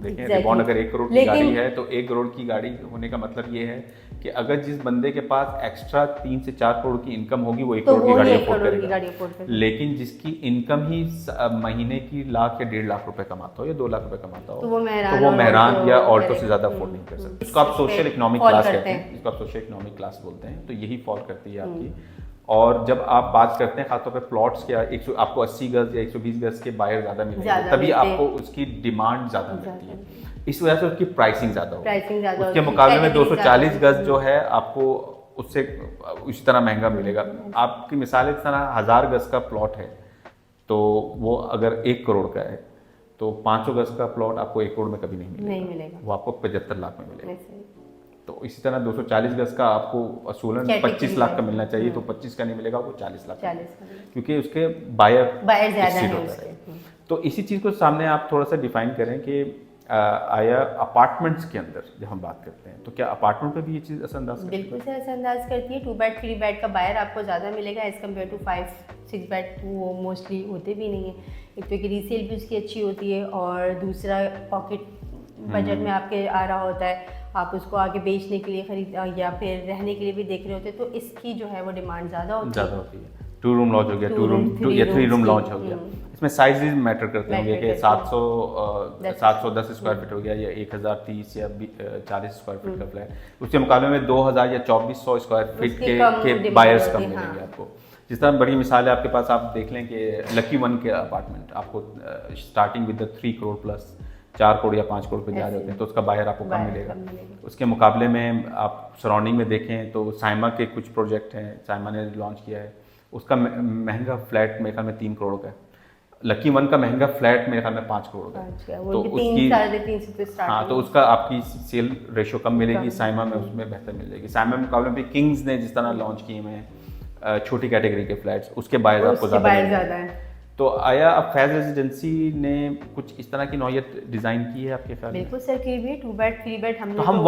देखें रिबॉन्ड अगर 1 करोड़ की गाड़ी है तो 1 करोड़ की गाड़ी होने का मतलब ये है कि अगर जिस बंदे के पास एक्स्ट्रा 3 से 4 करोड़ की इनकम होगी वो 1 करोड़ की गाड़ी अफोर्ड करेगा। लेकिन जिसकी इनकम ही महीने की लाख या 1.5 लाख रुपए कमाता हो या 2 लाख रुपए कमाता हो, तो वो मेहरान या ऑल्टो से ज्यादा अफोर्ड नहीं कर सकते। इसको आप सोशल इकोनॉमिक क्लास कहते हैं, इसको आप सोशल इकोनॉमिक क्लास बोलते हैं। तो यही फॉल करती है आपकी। और जब आप बात करते हैं खासतौर पे प्लॉट्स के, आपको 80 गज या 120 गज के बायर ज़्यादा मिलेंगे, तभी आपको उसकी डिमांड ज़्यादा मिलती है। इस वजह से उसकी प्राइसिंग ज़्यादा होगी। उसके मुकाबले में 240 गज जो है आपको उससे उसी तरह महंगा मिलेगा। आपकी मिसाल इस तरह 1000 गज का प्लॉट है तो वो अगर 1 करोड़ का है तो 500 गज का प्लॉट आपको 1 करोड़ में कभी नहीं मिलेगा। वो आपको 75 लाख में मिलेगा। तो इसी तरह 240 गज का आपको असूलन 25 लाख का मिलना चाहिए, तो 25 का नहीं मिलेगा, आपको 40 लाख क्योंकि उसके बायर ज़्यादा है। तो इसी चीज़ को सामने आप थोड़ा सा डिफाइन करें कि आया अपार्टमेंट्स के अंदर जब हम बात करते हैं तो क्या अपार्टमेंट पे भी ये चीज़ असरअंदाज करती है? बिल्कुल से असरअंदाज करती है। 2 बेड 3 बेड का बायर आपको ज़्यादा मिलेगा एज़ कम्पेयर टू 5-6 बेड, वो मोस्टली होते भी नहीं है। एक तो कि रीसेल भी उसकी अच्छी होती है और दूसरा पॉकेट बजट में आपके आ रहा होता है, आप उसको आगे बेचने के लिए खरीद या फिर रहने के लिए भी देख रहे होते हैं, तो इसकी जो है वो डिमांड ज़्यादा होती है। 2 रूम लॉन्च हो गया, 2 या 3 रूम लॉन्च हो गया। इसमें साइजेस मैटर करते होंगे कि 710 स्क्वायर फीट हो गया या 1030 या 40 स्क्वायर फीट का फ्लैट, उसके मुकाबले में 2000 या 2400 स्क्वायर फीट के बायर्स कम मिलेंगे आपको। जिस तरह बड़ी मिसाल है आपके पास, आप देख लें कि लकी वन के अपार्टमेंट आपको starting with 3 crore plus 4 crore या 5 करोड़ पे जा रहे होते हैं, तो उसका बायर आपको कम मिलेगा। उसके मुकाबले में आप सराउंडिंग में देखें तो साइमा के कुछ प्रोजेक्ट हैं, साइमा ने लॉन्च किया है, उसका महंगा फ्लैट मेरे ख्याल में 3 करोड़ का है। लकी वन का महंगा फ्लैट मेरे ख्याल में 5 करोड़ का है। तो उसकी हाँ, तो उसका आपकी सेल रेशो कम मिलेगी, साइमा में उसमें बेहतर मिलेगी। साइमा के मुकाबले में किंग्स ने जिस तरह लॉन्च किए हुए हैं छोटी कैटेगरी के फ्लैट्स, उसके बायर आपको ज़्यादा है। तो आया अब फैज़ रेजिडेंसी ने कुछ इस तरह की नौयत डिज़ाइन की है आपके ख्याल में? बिल्कुल सर, की भी 2 बेड 3 बेड हमने तो हम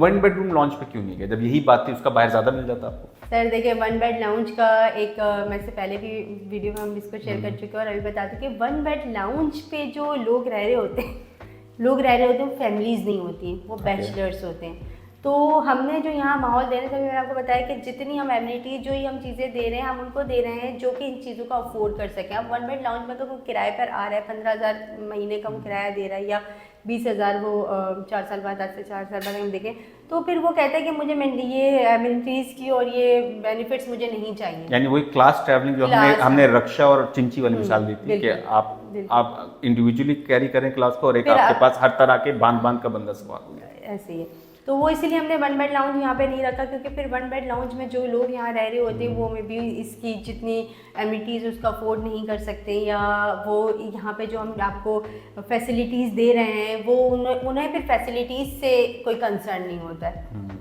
1 बेडरूम लॉन्च पे क्यों नहीं गए जब यही बात थी, उसका बायर ज़्यादा मिल जाता आपको? सर देखिए, 1 बेड लाउंज का एक मैं से पहले भी वीडियो में हम इसको शेयर कर चुके हैं और अभी बताते कि 1 बेड लाउंज पे जो लोग रह रहे होते हैं वो फैमिलीज नहीं होती, वो बैचलर्स होते हैं। तो हमने जो यहाँ माहौल दे रहे थे, मैंने आपको बताया कि जितनी हम एमिनिटी जो ही हम चीज़ें दे रहे हैं, हम उनको दे रहे हैं जो कि इन चीज़ों को अफोर्ड कर सकें। अब 1 बेड लाउंज में तो कोई किराए पर आ रहा है, 15,000 महीने का वो किराया दे रहा है या 20,000 वो 4 साल बाद, आज से 4 साल बाद हम देखें तो फिर वो कहता है कि मुझे ये एमिनिटीज़ की और ये बेनिफिट्स मुझे नहीं चाहिए। यानी वही क्लास ट्रैवलिंग जो हमने रक्षा और चिंची वाली मिसाल दी थी कि आप इंडिविजुअली कैरी करें क्लास को और एक आपके पास हर तरह के बांध का बंदा सवाल ऐसे ही है। तो वो इसीलिए हमने 1 बेड लाउंज यहाँ पे नहीं रखा, क्योंकि फिर 1 बेड लाउंज में जो लोग यहाँ रह रहे होते हैं वो में भी इसकी जितनी एमिनिटीज़ उसका अफोर्ड नहीं कर सकते, या वो यहाँ पे जो हम आपको फैसिलिटीज़ दे रहे हैं वो उन्हें फिर फैसिलिटीज़ से कोई कंसर्न नहीं होता है।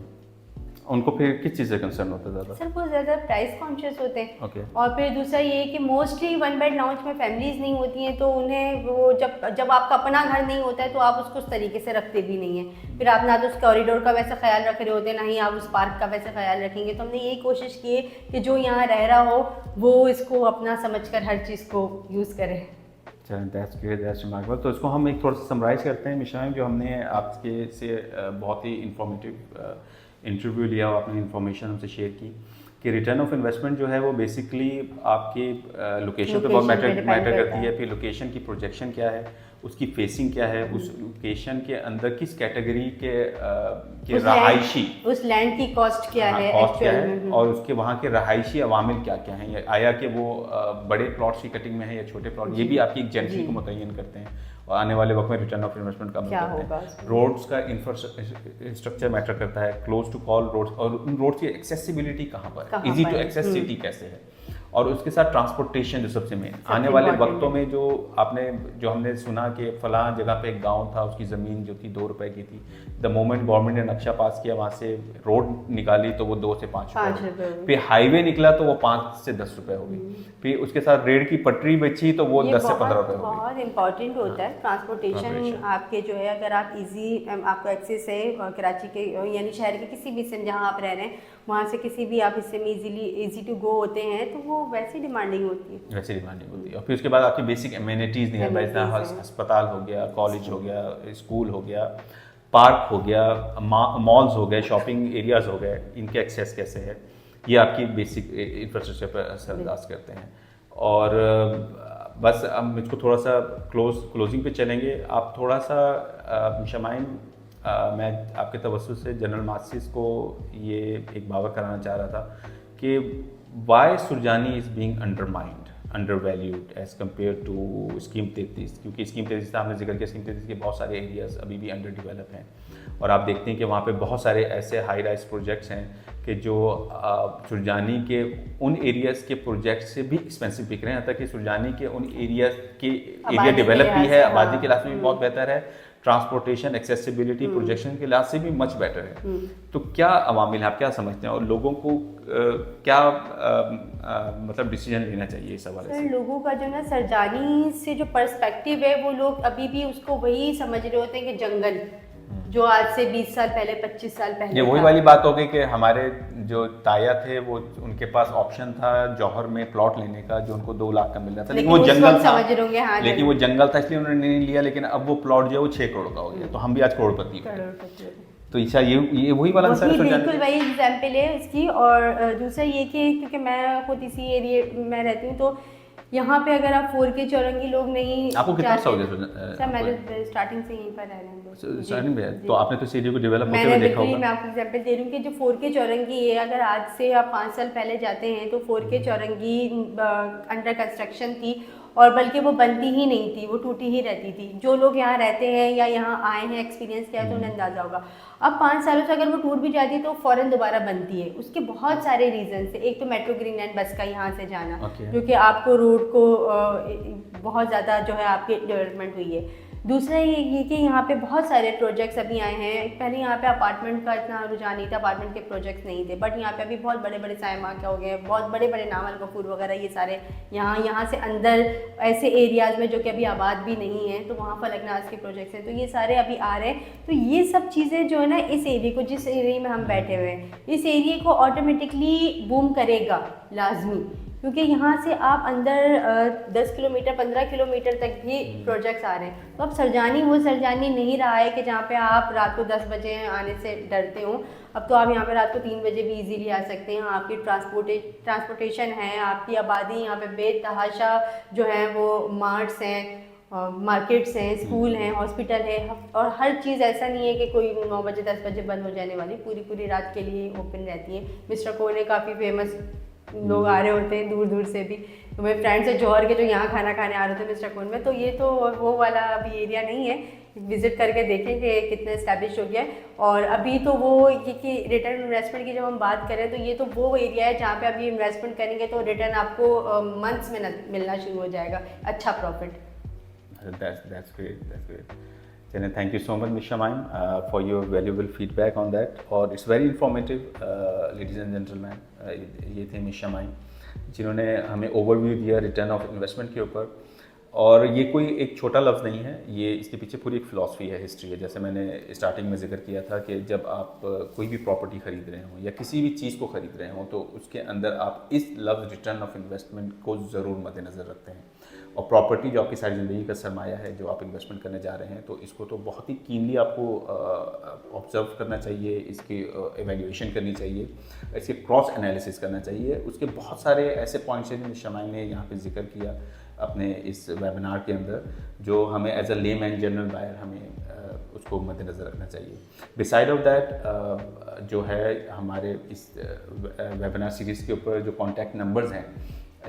उनको फिर किस चीज़ से कंसर्न होता है ज़्यादा? सर वो ज़्यादा प्राइस कॉन्शियस होते हैं। Okay. और फिर दूसरा ये कि मोस्टली 1 बेड लाउंज में फैमिलीज़ नहीं होती हैं, तो उन्हें वो जब आपका अपना घर नहीं होता है तो आप उसको उस तरीके से रखते भी नहीं हैं। फिर आप ना तो उस कॉरिडोर का वैसे ख्याल रख रहे होते, ना ही आप उस पार्क का वैसे ख्याल रखेंगे। तो हमने यही कोशिश की है कि जो यहाँ रह रहा हो वो इसको अपना समझ कर हर चीज़ को यूज़ करे। तो इसको हम एक थोड़ा सा समराइज़ करते हैं मिशाइम, जो हमने आपके से बहुत ही इंफॉर्मेटिव इंटरव्यू लिया और आपने इन्फॉर्मेशन हमसे शेयर की कि रिटर्न ऑफ इन्वेस्टमेंट जो है वो बेसिकली आपकी लोकेशन पे बहुत मैटर करती है। फिर लोकेशन की प्रोजेक्शन क्या है, उसकी फेसिंग क्या है, उस लोकेशन के अंदर किस कैटेगरी के रहायशी, उस लैंड की कॉस्ट क्या है, और उसके वहाँ के रहायशी अवामिल क्या क्या हैं, आया कि वो बड़े प्लॉट्स की कटिंग में है या छोटे प्लॉट, ये भी आपकी एक जेंट्री को मुतय्यन करते हैं। और आने वाले वक्त में रिटर्न ऑफ इन्वेस्टमेंट कम करते हैं। रोड्स का इंफ्रास्ट्रक्चर मैटर करता है, क्लोज टू कॉल रोड्स, और उन रोड्स की एक्सेसिबिलिटी कहाँ पर है, इजी टू एक्सेस सिटी कैसे है, और उसके साथ ट्रांसपोर्टेशन जो सबसे मेन आने वाले वक्तों में जो हमने सुना कि फलां जगह पे एक गांव था, उसकी ज़मीन जो थी 2 रुपए की थी, द मोमेंट गवर्नमेंट ने नक्शा पास किया, वहाँ से रोड निकाली तो वो 2 से 5 रुपये, फिर हाईवे निकला तो वो 5 से 10 रुपये हो गई, फिर उसके साथ रेल की पटरी बेची तो वो 10 से 15 रुपये हो गई। बहुत इंपॉर्टेंट होता है ट्रांसपोर्टेशन आपके जो है, अगर आप आपको एक्सेस है कराची के यानी शहर के किसी भी हिस्से में जहाँ आप रह रहे हैं, वहाँ से किसी भी आप हिस्से में इजी टू गो होते हैं, तो वो वैसी डिमांडिंग होती है, वैसे डिमांडिंग होती है। और फिर उसके बाद आपकी बेसिक एमिनिटीज़ नहीं है भाई, अस्पताल हो गया, कॉलेज हो गया, स्कूल हो गया, पार्क हो गया, मॉल्स हो गए, शॉपिंग एरियाज हो गए, इनके एक्सेस कैसे है, ये आपकी बेसिक इंफ्रास्ट्रक्चर पर असरअंदाज करते हैं। और बस हम इसको थोड़ा सा क्लोजिंग पे चलेंगे। आप थोड़ा सा शमाइम, मैं आपके तवज्जुह से जनरल मासिस को ये एक बावर कराना चाह रहा था कि why Surjani is being undervalued as compare to scheme 33, क्योंकि स्कीम 33 का हमने जिक्र किया, स्कीम 33 के बहुत सारे एरियाज़ अभी भी अंडर डेवलप हैं और आप देखते हैं कि वहाँ पे बहुत सारे ऐसे हाई राइज प्रोजेक्ट्स हैं कि जो सुरजानी के उन एरियाज़ के प्रोजेक्ट से भी एक्सपेंसिव बिक रहे हैं। यहाँ तक कि सुरजानी के उन एरियाज़ के एरिया डेवलप भी है, आबादी के लिहाज से भी बहुत बेहतर है, ट्रांसपोर्टेशन एक्सेसिबिलिटी प्रोजेक्शन के लिहाज से भी मच बेटर है। तो क्या अवामिल है, आप क्या समझते हैं और लोगों को क्या मतलब डिसीजन लेना चाहिए इस हवाले से? लोगों का जो ना सरजानी से जो पर्सपेक्टिव है वो लोग अभी भी उसको वही समझ रहे होते हैं कि जंगल जो आज से 20 साल पहले 25 साल पहले ये वही वाली बात हो गई कि हमारे जो ताया थे वो उनके पास ऑप्शन था जौहर में प्लॉट लेने का जो उनको 2 लाख का मिल रहा था, लेकिन वो जंगल था, हाँ, लेकिन वो जंगल था इसलिए उन्होंने नहीं लिया, लेकिन अब वो प्लॉट जो है वो 6 करोड़ का हो गया, तो हम भी आज करोड़पति हैं। तो ईशा ये वही वाला आंसर है, बिल्कुल वही एग्जाम्पल है इसकी। और दूसरा ये कि क्योंकि मैं खुद इसी एरिया में रहती हूँ, तो यहाँ पे अगर आप 4K चौरंगी लोग नहीं, आपको कितना सा हो गया सर? मैं तो स्टार्टिंग से यहीं पर रह रही हूँ, तो आपने तो इस एरिया को डेवलप होते हुए देखा होगा। मैं आपको एग्जांपल दे रही हूँ कि जो 4K चौरंगी है, अगर आज से आप 5 साल पहले जाते हैं तो 4K चौरंगी अंडर कंस्ट्रक्शन थी और बल्कि वो बनती ही नहीं थी, वो टूटी ही रहती थी। जो लोग यहाँ रहते हैं या यहाँ आए हैं, एक्सपीरियंस किया है, तो उन्हें अंदाजा होगा। अब 5 सालों से अगर वो टूट भी जाती है तो फ़ौरन दोबारा बनती है। उसके बहुत सारे रीजन है। एक तो मेट्रो ग्रीन लाइन बस का यहाँ से जाना, जो कि आपको रोड को बहुत ज़्यादा जो है आपकी डेवलपमेंट हुई है। दूसरा ये कि यहाँ पे बहुत सारे प्रोजेक्ट्स अभी आए हैं। पहले यहाँ पे अपार्टमेंट का इतना रुझान नहीं था, अपार्टमेंट के प्रोजेक्ट्स नहीं थे, बट यहाँ पे अभी बहुत बड़े बड़े सायमा के हो गए, बहुत बड़े बड़े नावल गफूर वगैरह, ये सारे यहाँ से अंदर ऐसे एरियाज़ में जो कि अभी आबाद भी नहीं है, तो वहाँ फलकनाज के प्रोजेक्ट्स हैं, तो ये सारे अभी आ रहे हैं। तो ये सब चीज़ें जो है ना, इस एरिया को, जिस एरिया में हम बैठे हुए हैं, इस एरिया को ऑटोमेटिकली बूम करेगा लाजमी, क्योंकि यहाँ से आप अंदर 10 किलोमीटर 15 किलोमीटर तक भी प्रोजेक्ट्स आ रहे हैं। तो अब सरजानी वो सरजानी नहीं रहा है कि जहाँ पे आप रात को 10 बजे आने से डरते हो। अब तो आप यहाँ पे रात को 3 बजे भी इजीली आ सकते हैं। आपकी ट्रांसपोर्टेशन है, आपकी आबादी यहाँ पे बेतहाशा जो है वो मार्ट्स हैं, मार्केट्स हैं, स्कूल हैं, हॉस्पिटल है, और हर चीज़ ऐसा नहीं है कि कोई 9 बजे 10 बजे बंद हो जाने वाली, पूरी रात के लिए ओपन रहती है। मिस्टर कोने काफ़ी फेमस लोग आ रहे होते हैं दूर दूर से भी। तो मेरे फ्रेंड्स है जौहर के जो यहाँ खाना खाने आ रहे थे मिस्टर कोन में, तो ये तो वो वाला अभी एरिया नहीं है। विजिट करके देखें कि कितना इस्टेब्लिश हो गया है। और अभी तो वो ये कि रिटर्न इन्वेस्टमेंट की जब हम बात करें, तो ये तो वो एरिया है जहाँ पे अभी इन्वेस्टमेंट करेंगे तो रिटर्न आपको मंथ्स में मिलना शुरू हो जाएगा, अच्छा प्रॉफिट। That's great. चलिए, thank you so much miss Shamaim for your valuable feedback on that, और it's very informative. Ladies and gentleman, ये थे मिस शमाइम जिन्होंने हमें ओवरव्यू दिया रिटर्न ऑफ इन्वेस्टमेंट के ऊपर। और ये कोई एक छोटा लफ्ज़ नहीं है, ये इसके पीछे पूरी एक फ़िलासफ़ी है, हिस्ट्री है। जैसे मैंने स्टार्टिंग में जिक्र किया था कि जब आप कोई भी प्रॉपर्टी ख़रीद रहे हो या किसी भी चीज़ को ख़रीद रहे हो, तो उसके अंदर आप इस लफ्ज़ रिटर्न ऑफ इन्वेस्टमेंट को ज़रूर मद्देनज़र रखते हैं। और प्रॉपर्टी जो आपकी सारी ज़िंदगी का सरमाया है, जो आप इन्वेस्टमेंट करने जा रहे हैं, तो इसको तो बहुत ही कीनली आपको ऑब्जर्व करना चाहिए, इसकी एवेल्यूएशन करनी चाहिए, इसके क्रॉस एनालिसिस करना चाहिए। उसके बहुत सारे ऐसे पॉइंट्स हैं जो शमाइम ने यहाँ पे जिक्र किया अपने इस वेबिनार के अंदर, जो हमें as a layman general buyer हमें उसको मद्देनज़र रखना चाहिए। बिसाइड ऑफ दैट जो है हमारे इस वेबिनार सीरीज़ के ऊपर जो कॉन्टैक्ट नंबर्स हैं,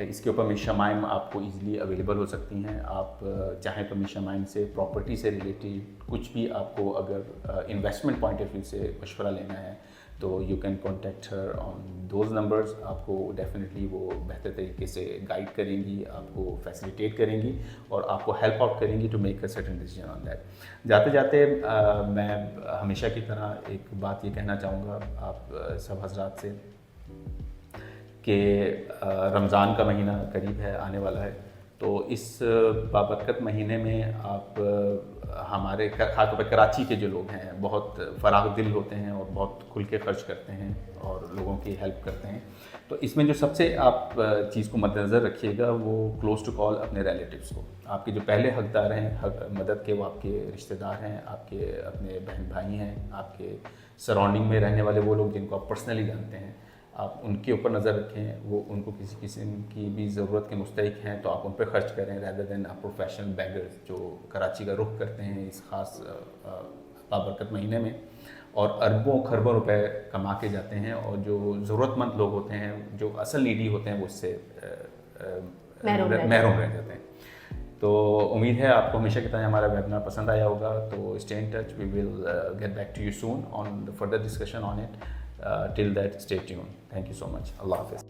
इसके ऊपर मिस शमाइम आपको इजीली अवेलेबल हो सकती हैं। आप चाहें तो मिस शमाइम से प्रॉपर्टी से रिलेटेड कुछ भी आपको अगर इन्वेस्टमेंट पॉइंट ऑफ व्यू से मशवरा लेना है, तो you can contact her on those numbers. आपको डेफिनेटली वो बेहतर तरीके से गाइड करेंगी, आपको फैसिलिटेट करेंगी और आपको हेल्प आउट करेंगी to make a certain decision on that. जाते जाते मैं हमेशा की तरह एक बात ये कहना चाहूँगा आप सब हजरात से कि रमज़ान का महीना करीब है, आने वाला है, तो इस बाबरकत महीने में आप हमारे खासतौर पर कराची के जो लोग हैं बहुत फराग दिल होते हैं और बहुत खुल के खर्च करते हैं और लोगों की हेल्प करते हैं। तो इसमें जो सबसे आप चीज़ को मद्देनज़र रखिएगा वो क्लोज टू कॉल अपने रिलेटिव्स को, आपके जो पहले हकदार हैं मदद के, वो आपके रिश्तेदार हैं, आपके अपने बहन भाई हैं, आपके सराउंडिंग में रहने वाले वो लोग जिनको आप पर्सनली जानते हैं, आप उनके ऊपर नज़र रखें। वो उनको किसी किस्म की भी ज़रूरत के मुस्तहिक हैं तो आप उन पर ख़र्च करें रैदर देन आप प्रोफेशनल बैगर्स जो कराची का रुख करते हैं इस ख़ास बाबरकत महीने में और अरबों खरबों रुपए कमा के जाते हैं, और जो ज़रूरतमंद लोग होते हैं जो असल नीडी होते हैं वो उससे महरूम रह जाते हैं। तो उम्मीद है आपको हमेशा की तरह हमारा वेबिनार पसंद आया होगा। तो stay in touch, we will get back to you soon on the further discussion on it. Till that, stay tuned. Thank you so much. Allah Hafiz.